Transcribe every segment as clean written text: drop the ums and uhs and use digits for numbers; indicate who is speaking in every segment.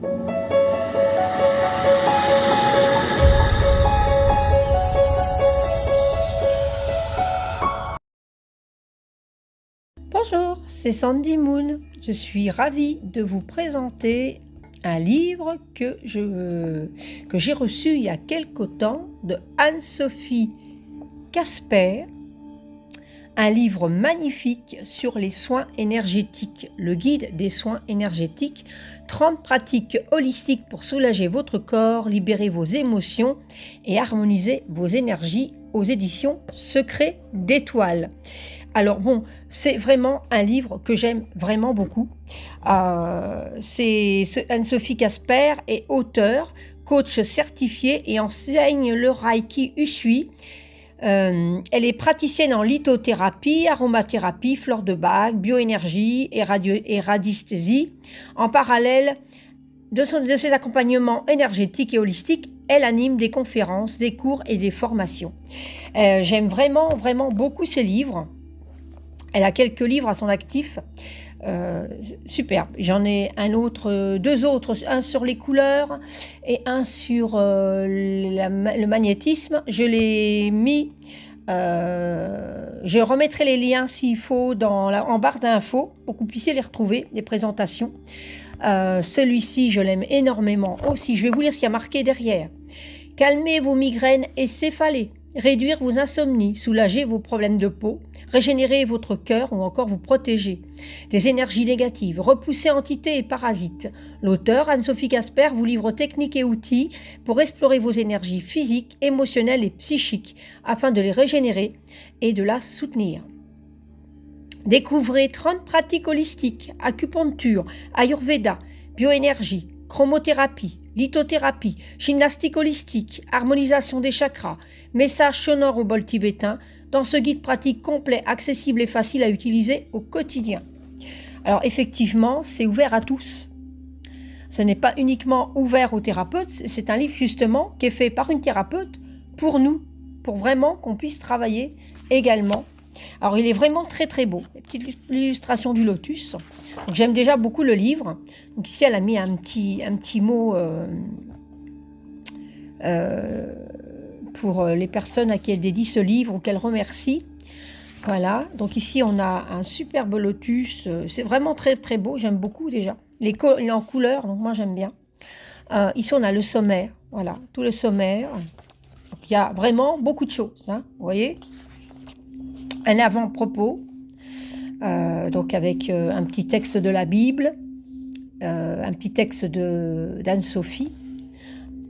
Speaker 1: Bonjour, c'est Sandy Moon. Je suis ravie de vous présenter un livre que j'ai reçu il y a quelque temps de Anne-Sophie Casper. Un livre magnifique sur les soins énergétiques, le guide des soins énergétiques, 30 pratiques holistiques pour soulager votre corps, libérer vos émotions et harmoniser vos énergies, aux éditions Secrets d'étoiles. Alors bon, c'est vraiment un livre que j'aime vraiment beaucoup. Anne-Sophie Casper est auteure, coach certifiée et enseigne le Reiki Usui. Elle est praticienne en lithothérapie, aromathérapie, fleurs de bac, bioénergie et radiesthésie. En parallèle de ses accompagnements énergétiques et holistiques, elle anime des conférences, des cours et des deux J'aime vraiment beaucoup ses livres. Elle a quelques livres à son actif. Superbe. J'en ai deux autres, un sur les couleurs et un sur le magnétisme. Je l'ai mis, je remettrai les liens s'il faut en barre d'infos pour que vous puissiez les retrouver, les présentations. Celui-ci, je l'aime énormément aussi. Je vais vous lire ce qu'il y a marqué derrière. Calmez vos migraines et céphalées, réduire vos insomnies, soulager vos problèmes de peau, régénérer votre cœur ou encore vous protéger des énergies négatives, repousser entités et parasites. L'auteur, Anne-Sophie Casper, vous livre techniques et outils pour explorer vos énergies physiques, émotionnelles et psychiques afin de les régénérer et de la soutenir. Découvrez 30 pratiques holistiques, acupuncture, ayurveda, bioénergie, chromothérapie, lithothérapie, gymnastique holistique, harmonisation des chakras, messages sonores au bol tibétain, dans ce guide pratique complet, accessible et facile à utiliser au quotidien. Alors effectivement, c'est ouvert à tous. Ce n'est pas uniquement ouvert aux thérapeutes, c'est un livre justement qui est fait par une thérapeute pour nous, pour vraiment qu'on puisse travailler également. Alors il est vraiment très beau, la petite illustration du lotus. Donc, j'aime déjà beaucoup le livre. Donc ici elle a mis un petit mot pour les personnes à qui elle dédie ce livre ou qu'elle remercie. Voilà, donc ici on a un superbe lotus, c'est vraiment très beau, j'aime beaucoup déjà. Il est en couleur, donc moi j'aime bien. Ici on a le sommaire, voilà, tout le sommaire. Donc, il y a vraiment beaucoup de choses, hein, vous voyez. Un avant-propos, donc avec un petit texte de la Bible, un petit texte d'Anne-Sophie.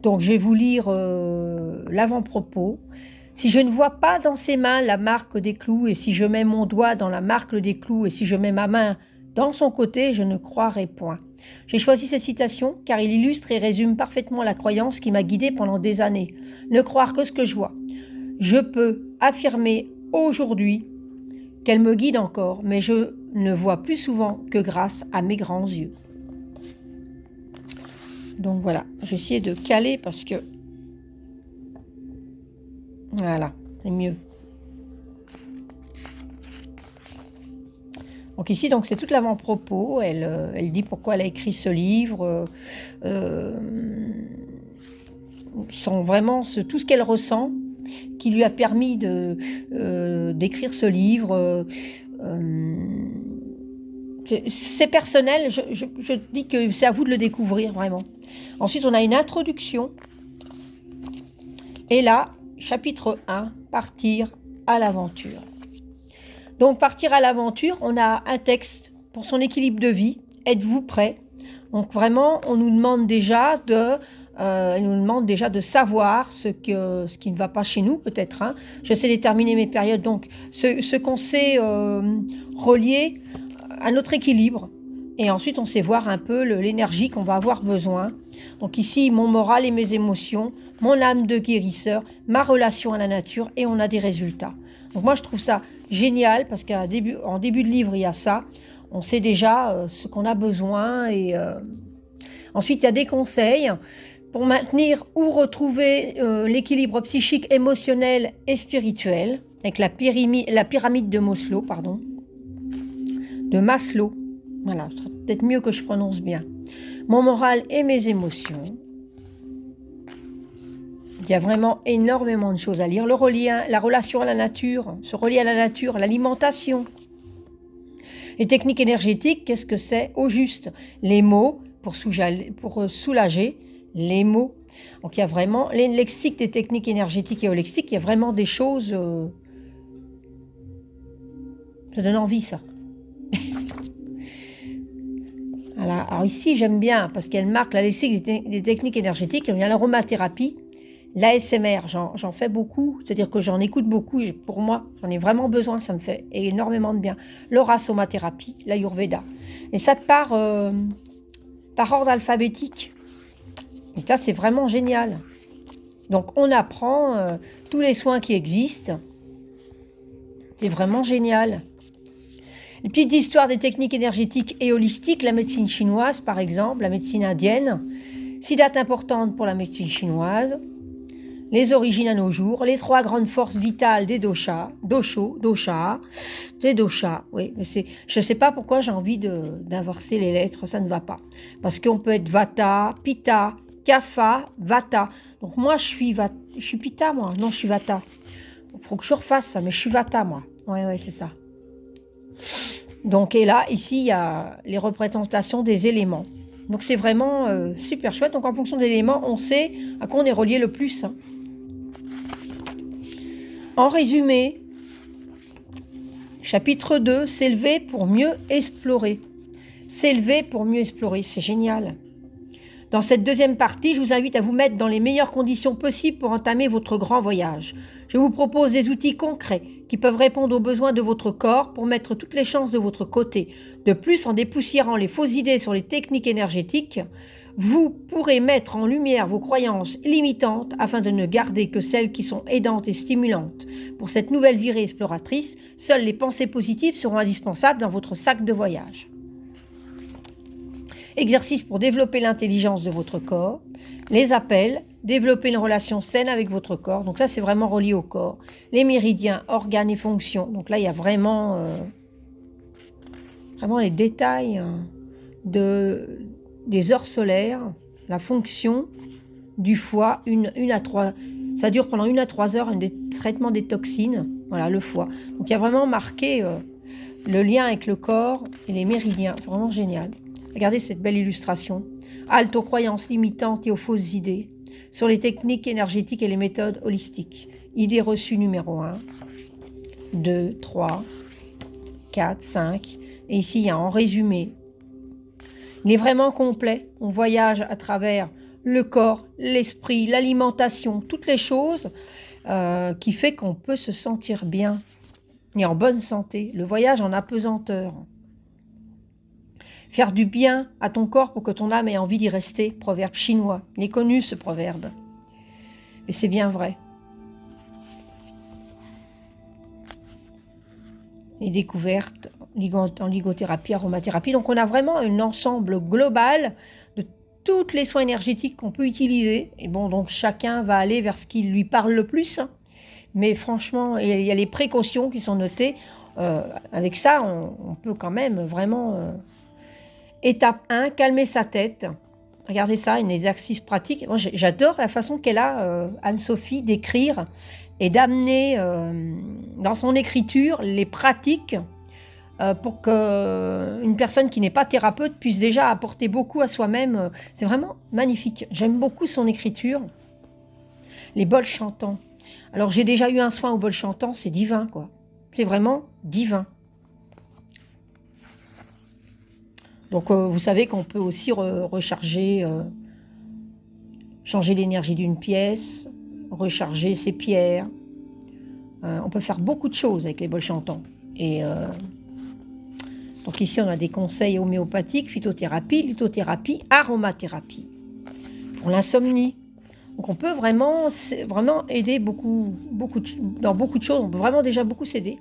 Speaker 1: Donc je vais vous lire l'avant-propos. Si je ne vois pas dans ses mains la marque des clous, et si je mets mon doigt dans la marque des clous, et si je mets ma main dans son côté, je ne croirai point. J'ai choisi cette citation car il illustre et résume parfaitement la croyance qui m'a guidée pendant des années. Ne croire que ce que je vois. Je peux affirmer aujourd'hui qu'elle me guide encore, mais je ne vois plus souvent que grâce à mes grands yeux. Donc voilà, j'ai essayé de caler parce que... Voilà, c'est mieux. Donc ici, donc c'est toute l'avant-propos. Elle dit pourquoi elle a écrit ce livre. Vraiment tout ce qu'elle ressent qui lui a permis d'écrire ce livre. C'est personnel, je dis que c'est à vous de le découvrir vraiment. Ensuite, on a une introduction. Et là, chapitre 1, partir à l'aventure. Donc, partir à l'aventure, on a un texte pour son équilibre de vie. Êtes-vous prêt? Donc, vraiment, on nous demande déjà de savoir ce qui ne va pas chez nous, peut-être. Hein. Je sais déterminer mes périodes. Donc, ce qu'on sait relier à notre équilibre. Et ensuite, on sait voir un peu l'énergie qu'on va avoir besoin. Donc ici, mon moral et mes émotions, mon âme de guérisseur, ma relation à la nature, et on a des résultats. Donc moi, je trouve ça génial parce qu'en début de livre, il y a ça. On sait déjà ce qu'on a besoin. Et ensuite, il y a des conseils pour maintenir ou retrouver l'équilibre psychique, émotionnel et spirituel, avec la pyramide de Maslow, Voilà, ce serait peut-être mieux que je prononce bien. Mon moral et mes émotions. Il y a vraiment énormément de choses à lire. La relation à la nature, se relier à la nature, l'alimentation. Les techniques énergétiques, qu'est-ce que c'est? Au juste, les mots pour soulager, les mots. Donc il y a vraiment, les lexiques des techniques énergétiques et holistiques, il y a vraiment des choses... ça donne envie, ça. Voilà. Alors ici, j'aime bien, parce qu'elle marque la lexique des techniques énergétiques. Il y a l'aromathérapie, l'ASMR, j'en fais beaucoup, c'est-à-dire que j'en écoute beaucoup. Pour moi, j'en ai vraiment besoin, ça me fait énormément de bien. L'aurasomathérapie, l'Ayurveda. Et ça part par ordre alphabétique. Et ça, c'est vraiment génial. Donc, on apprend tous les soins qui existent. C'est vraiment génial. Les petites histoires des techniques énergétiques et holistiques, la médecine chinoise, par exemple, la médecine indienne. 6 dates importantes pour la médecine chinoise. Les origines à nos jours, les 3 grandes forces vitales des doshas, des doshas, oui, mais je ne sais pas pourquoi j'ai envie d'inverser les lettres, ça ne va pas. Parce qu'on peut être vata, pitta, kapha, vata. Donc moi je suis pitta, moi, non je suis vata. Il faut que je refasse ça, mais je suis vata, moi. Oui, c'est ça. Donc et là, ici, il y a les représentations des éléments. Donc c'est vraiment super chouette. Donc en fonction des éléments, on sait à quoi on est relié le plus. Hein. En résumé, chapitre 2, s'élever pour mieux explorer. S'élever pour mieux explorer, c'est génial. Dans cette deuxième partie, je vous invite à vous mettre dans les meilleures conditions possibles pour entamer votre grand voyage. Je vous propose des outils concrets qui peuvent répondre aux besoins de votre corps pour mettre toutes les chances de votre côté. De plus, en dépoussiérant les fausses idées sur les techniques énergétiques, vous pourrez mettre en lumière vos croyances limitantes afin de ne garder que celles qui sont aidantes et stimulantes. Pour cette nouvelle virée exploratrice, seules les pensées positives seront indispensables dans votre sac de voyage. Exercice pour développer l'intelligence de votre corps. Les appels, développer une relation saine avec votre corps. Donc là, c'est vraiment relié au corps. Les méridiens, organes et fonctions. Donc là, il y a vraiment les détails des heures solaires, la fonction du foie, une à 3. Ça dure pendant 1 à 3 heures, un traitement des toxines. Voilà, le foie. Donc il y a vraiment marqué le lien avec le corps et les méridiens. C'est vraiment génial. Regardez cette belle illustration. Halte aux croyances limitantes et aux fausses idées sur les techniques énergétiques et les méthodes holistiques. Idée reçue numéro 1, 2, 3, 4, 5. Et ici, il y a en résumé. Il est vraiment complet. On voyage à travers le corps, l'esprit, l'alimentation, toutes les choses qui fait qu'on peut se sentir bien et en bonne santé. Le voyage en apesanteur. Faire du bien à ton corps pour que ton âme ait envie d'y rester. Proverbe chinois. Il est connu ce proverbe. Mais c'est bien vrai. Les découvertes en ligothérapie, aromathérapie. Donc on a vraiment un ensemble global de tous les soins énergétiques qu'on peut utiliser. Et bon, donc chacun va aller vers ce qui lui parle le plus. Mais franchement, il y a les précautions qui sont notées. Avec ça, on peut quand même vraiment... Étape 1, calmer sa tête. Regardez ça, une exercice pratique. Moi, j'adore la façon qu'elle a, Anne-Sophie, d'écrire et d'amener dans son écriture les pratiques pour qu'une personne qui n'est pas thérapeute puisse déjà apporter beaucoup à soi-même. C'est vraiment magnifique. J'aime beaucoup son écriture. Les bols chantants. Alors, j'ai déjà eu un soin au bol chantant, c'est divin, quoi. C'est vraiment divin. Donc, vous savez qu'on peut aussi recharger, changer l'énergie d'une pièce, recharger ses pierres. On peut faire beaucoup de choses avec les bols chantants. Et donc ici, on a des conseils homéopathiques, phytothérapie, lithothérapie, aromathérapie. Pour l'insomnie. Donc, on peut vraiment aider dans beaucoup de choses. On peut vraiment déjà beaucoup s'aider.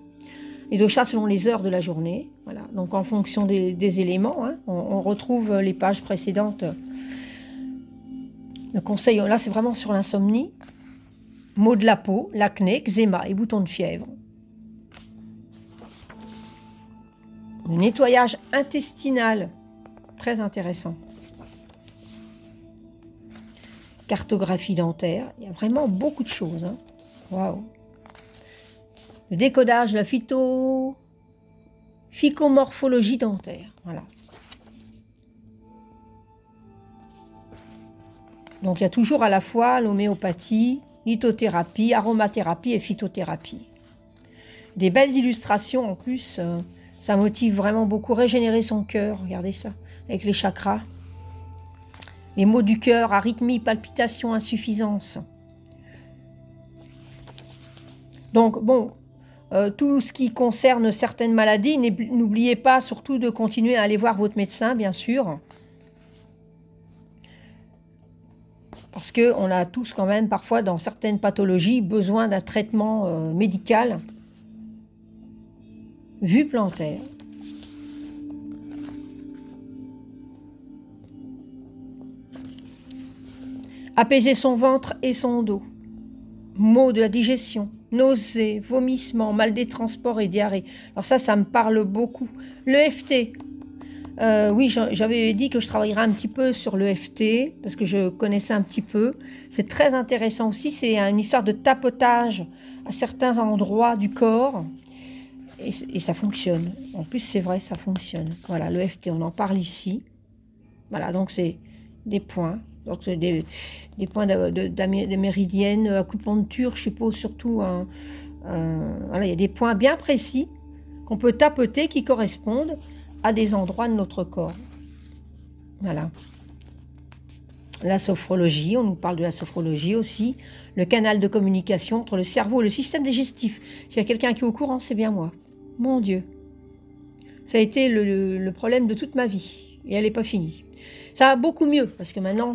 Speaker 1: Les doshas selon les heures de la journée. Voilà. Donc en fonction des éléments, hein, on retrouve les pages précédentes. Le conseil, là c'est vraiment sur l'insomnie. Maux de la peau, l'acné, eczéma et boutons de fièvre. Le nettoyage intestinal, très intéressant. Cartographie dentaire, il y a vraiment beaucoup de choses. Hein. Waouh. Le décodage, la phycomorphologie dentaire, voilà. Donc il y a toujours à la fois l'homéopathie, lithothérapie, aromathérapie et phytothérapie. Des belles illustrations en plus, ça motive vraiment beaucoup. Régénérer son cœur, regardez ça, avec les chakras. Les maux du cœur, arythmie, palpitations, insuffisance. Donc bon, tout ce qui concerne certaines maladies, n'oubliez pas surtout de continuer à aller voir votre médecin, bien sûr. Parce qu'on a tous quand même, parfois, dans certaines pathologies, besoin d'un traitement médical. Vue plantaire. Apaiser son ventre et son dos. Maux de la digestion, nausées, vomissements, mal des transports et diarrhée. Alors ça me parle beaucoup. L'EFT. Oui, j'avais dit que je travaillerais un petit peu sur l'EFT, parce que je connaissais un petit peu. C'est très intéressant aussi, c'est une histoire de tapotage à certains endroits du corps. Et ça fonctionne. En plus, c'est vrai, ça fonctionne. Voilà, l'EFT, on en parle ici. Voilà, donc c'est des points. Donc c'est des points de méridienne, acupuncture, je suppose surtout. Voilà, il y a des points bien précis qu'on peut tapoter qui correspondent à des endroits de notre corps. Voilà. La sophrologie, on nous parle de la sophrologie aussi. Le canal de communication entre le cerveau et le système digestif. S'il y a quelqu'un qui est au courant, c'est bien moi. Mon Dieu. Ça a été le problème de toute ma vie. Et elle n'est pas finie. Ça va beaucoup mieux, parce que maintenant,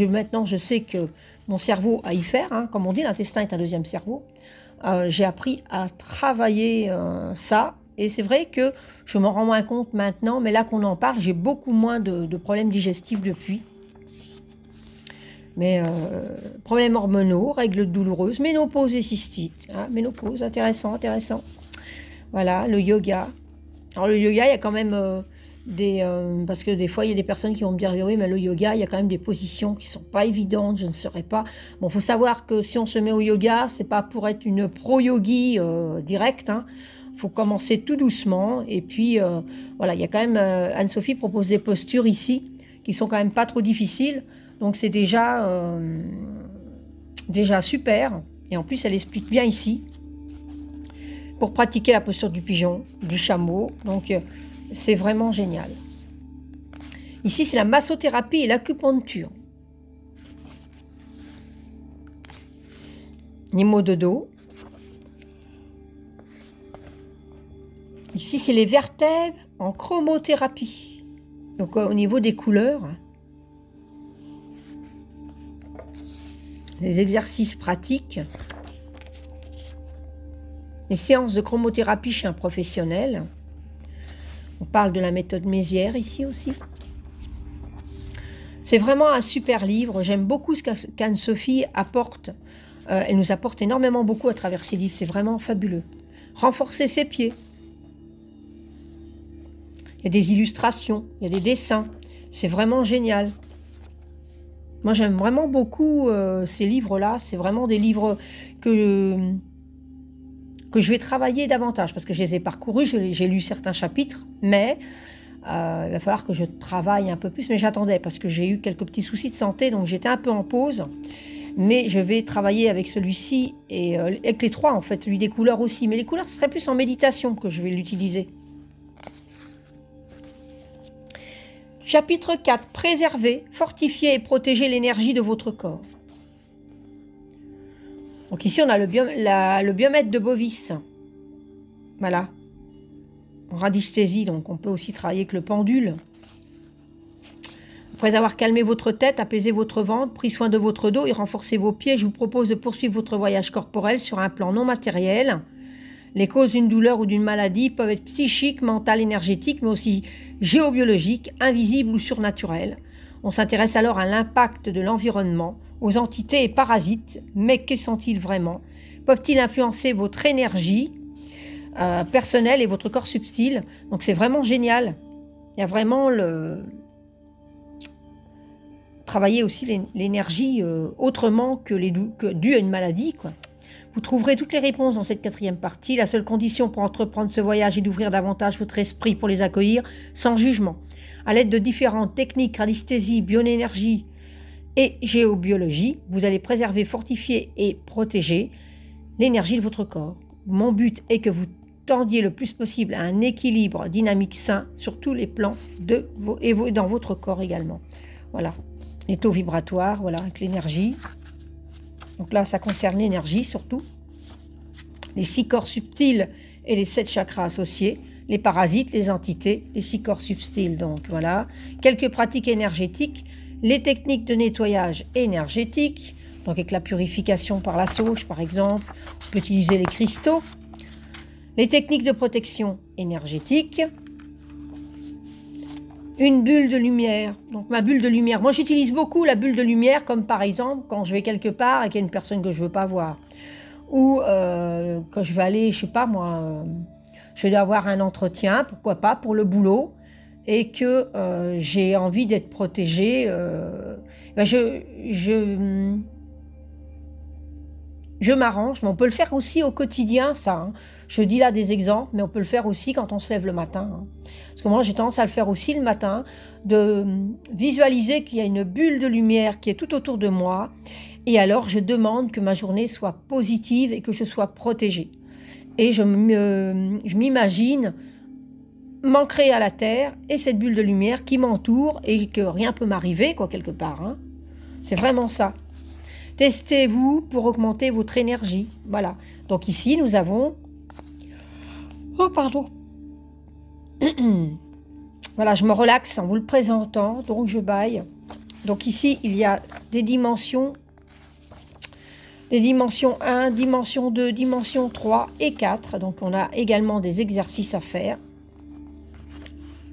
Speaker 1: maintenant je sais que mon cerveau a y faire, hein, comme on dit, l'intestin est un deuxième cerveau. J'ai appris à travailler ça. Et c'est vrai que je m'en rends moins compte maintenant, mais là qu'on en parle, j'ai beaucoup moins de problèmes digestifs depuis. Mais problèmes hormonaux, règles douloureuses, ménopause et cystite. Hein, ménopause, intéressant. Voilà, le yoga. Alors le yoga, il y a quand même parce que des fois, il y a des personnes qui vont me dire oui, mais le yoga, il y a quand même des positions qui ne sont pas évidentes, je ne saurais pas. Bon, il faut savoir que si on se met au yoga, c'est pas pour être une pro-yogi directe, hein. Il faut commencer tout doucement. Et puis, voilà, il y a quand même, Anne-Sophie propose des postures ici qui sont quand même pas trop difficiles. Donc, c'est déjà super. Et en plus, elle explique bien ici pour pratiquer la posture du pigeon, du chameau. Donc, c'est vraiment génial. Ici, c'est la massothérapie et l'acupuncture. Les maux de dos. Ici, c'est les vertèbres en chromothérapie. Donc, au niveau des couleurs, les exercices pratiques, les séances de chromothérapie chez un professionnel. On parle de la méthode Mézières ici aussi. C'est vraiment un super livre. J'aime beaucoup ce qu'Anne-Sophie apporte. Elle nous apporte énormément beaucoup à travers ses livres. C'est vraiment fabuleux. Renforcer ses pieds. Il y a des illustrations, il y a des dessins. C'est vraiment génial. Moi, j'aime vraiment beaucoup ces livres-là. C'est vraiment des livres que je vais travailler davantage parce que je les ai parcourus, j'ai lu certains chapitres, mais il va falloir que je travaille un peu plus. Mais j'attendais parce que j'ai eu quelques petits soucis de santé, donc j'étais un peu en pause. Mais je vais travailler avec celui-ci et avec les trois, en fait, celui des couleurs aussi. Mais les couleurs, ce serait plus en méditation que je vais l'utiliser. Chapitre 4. Préserver, fortifier et protéger l'énergie de votre corps. Donc ici, on a le biomètre de Bovis. Voilà. En radiesthésie, donc on peut aussi travailler avec le pendule. Après avoir calmé votre tête, apaisé votre ventre, pris soin de votre dos et renforcé vos pieds, je vous propose de poursuivre votre voyage corporel sur un plan non matériel. Les causes d'une douleur ou d'une maladie peuvent être psychiques, mentales, énergétiques, mais aussi géobiologiques, invisibles ou surnaturelles. On s'intéresse alors à l'impact de l'environnement, aux entités et parasites, mais que sont-ils vraiment? Peuvent-ils influencer votre énergie? personnel et votre corps subtil. Donc c'est vraiment génial. Il y a vraiment travailler aussi l'énergie autrement que dû à une maladie, quoi. Vous trouverez toutes les réponses dans cette 4e partie. La seule condition pour entreprendre ce voyage est d'ouvrir davantage votre esprit pour les accueillir sans jugement. À l'aide de différentes techniques, radiesthésie, bioénergie et géobiologie, vous allez préserver, fortifier et protéger l'énergie de votre corps. Mon but est que vous tendiez le plus possible à un équilibre dynamique sain sur tous les plans et dans votre corps également. Voilà, les taux vibratoires, voilà, avec l'énergie. Donc là, ça concerne l'énergie surtout. Les 6 corps subtils et les 7 chakras associés. Les parasites, les entités, les 6 corps subtils. Donc voilà, quelques pratiques énergétiques. Les techniques de nettoyage énergétique. Donc avec la purification par la sauge par exemple. On peut utiliser les cristaux. Les techniques de protection énergétique. Une bulle de lumière. Donc ma bulle de lumière. Moi j'utilise beaucoup la bulle de lumière comme par exemple quand je vais quelque part et qu'il y a une personne que je ne veux pas voir. Ou quand je vais aller, je sais pas moi, je vais avoir un entretien, pourquoi pas, pour le boulot. Et que j'ai envie d'être protégée. Ben je m'arrange, mais on peut le faire aussi au quotidien, ça. Hein. Je dis là des exemples, mais on peut le faire aussi quand on se lève le matin. Hein. Parce que moi, j'ai tendance à le faire aussi le matin, de visualiser qu'il y a une bulle de lumière qui est tout autour de moi. Et alors, je demande que ma journée soit positive et que je sois protégée. Et je m'imagine m'ancrer à la terre et cette bulle de lumière qui m'entoure et que rien peut m'arriver, quoi, quelque part. Hein. C'est vraiment ça. Testez-vous pour augmenter votre énergie. Voilà. Donc ici, nous avons... Oh, pardon. Voilà, je me relaxe en vous le présentant. Donc, je baille. Donc ici, il y a des dimensions. Les dimensions 1, dimension 2, dimension 3 et 4. Donc, on a également des exercices à faire.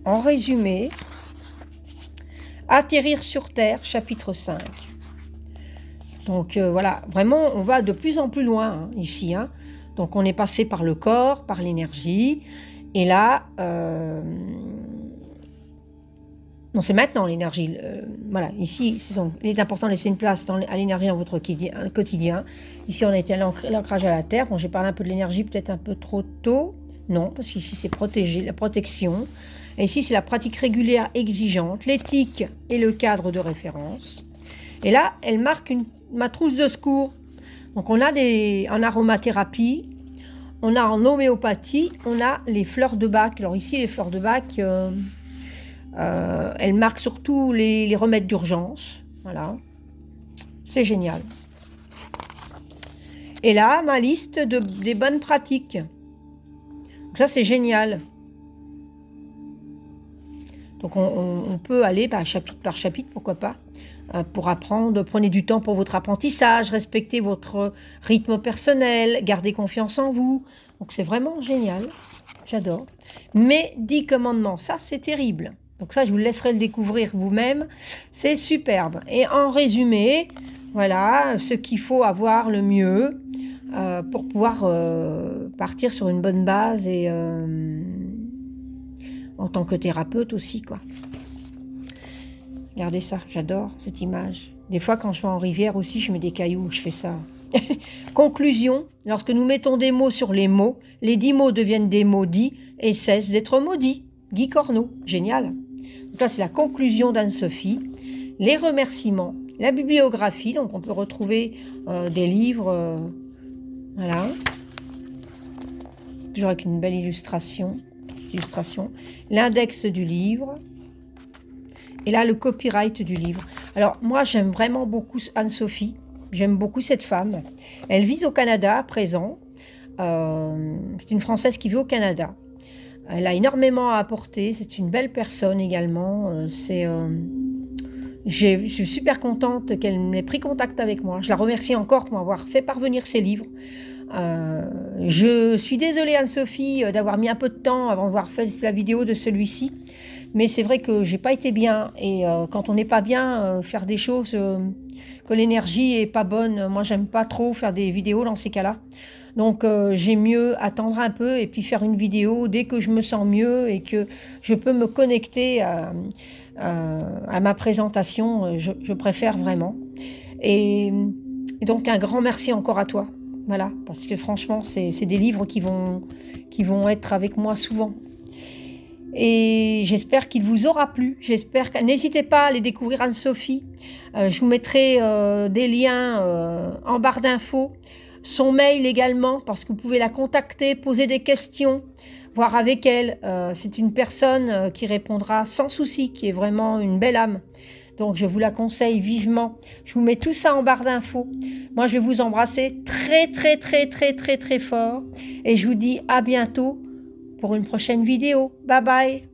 Speaker 1: En résumé, Atterrir sur Terre, chapitre 5. Donc voilà, vraiment, on va de plus en plus loin hein, ici. Hein. Donc on est passé par le corps, par l'énergie. Et là, non, c'est maintenant l'énergie. Voilà, ici, donc, il est important de laisser une place à l'énergie dans votre quotidien. Ici, on a été à l'ancrage à la terre. Bon, j'ai parlé un peu de l'énergie, peut-être un peu trop tôt. Non, parce qu'ici, c'est protéger, la protection. Et ici, c'est la pratique régulière exigeante, l'éthique et le cadre de référence. Et là, elle marque ma trousse de secours. Donc, on a en aromathérapie, on a en homéopathie, on a les fleurs de Bach. Alors ici, les fleurs de Bach, elles marquent surtout les remèdes d'urgence. Voilà, c'est génial. Et là, ma liste des bonnes pratiques. Donc ça, c'est génial. Donc on peut aller chapitre par chapitre, pourquoi pas, pour apprendre. Prenez du temps pour votre apprentissage, respectez votre rythme personnel, gardez confiance en vous. Donc c'est vraiment génial, j'adore. Mais 10 commandements, ça c'est terrible. Donc ça je vous laisserai le découvrir vous-même, c'est superbe. Et en résumé, voilà ce qu'il faut avoir le mieux pour pouvoir partir sur une bonne base et... en tant que thérapeute aussi, quoi. Regardez ça, j'adore cette image. Des fois, quand je vais en rivière aussi, je mets des cailloux, je fais ça. Conclusion, lorsque nous mettons des mots sur les mots, les 10 mots deviennent des mots dits et cessent d'être maudits. Guy Corneau, génial. Donc là, c'est la conclusion d'Anne-Sophie. Les remerciements, la bibliographie, donc on peut retrouver des livres, voilà. Toujours avec une belle illustration, l'index du livre, et là le copyright du livre. Alors moi j'aime vraiment beaucoup Anne-Sophie, j'aime beaucoup cette femme. Elle vit au Canada à présent, c'est une Française qui vit au Canada. Elle a énormément à apporter, c'est une belle personne également. Je suis super contente qu'elle m'ait pris contact avec moi. Je la remercie encore pour m'avoir fait parvenir ses livres. Je suis désolée Anne-Sophie d'avoir mis un peu de temps avant d'avoir fait la vidéo de celui-ci, mais c'est vrai que j'ai pas été bien et quand on n'est pas bien, faire des choses que l'énergie est pas bonne, moi j'aime pas trop faire des vidéos dans ces cas-là. Donc j'ai mieux attendre un peu et puis faire une vidéo dès que je me sens mieux et que je peux me connecter à ma présentation, je préfère vraiment. Et, et donc un grand merci encore à toi. Voilà, parce que franchement, c'est des livres qui vont être avec moi souvent. Et j'espère qu'il vous aura plu. J'espère que n'hésitez pas à aller découvrir Anne-Sophie. Je vous mettrai des liens en barre d'infos, son mail également, parce que vous pouvez la contacter, poser des questions, voir avec elle. C'est une personne qui répondra sans souci, qui est vraiment une belle âme. Donc je vous la conseille vivement. Je vous mets tout ça en barre d'infos. Moi, je vais vous embrasser très très très très très très fort. Et je vous dis à bientôt pour une prochaine vidéo. Bye bye.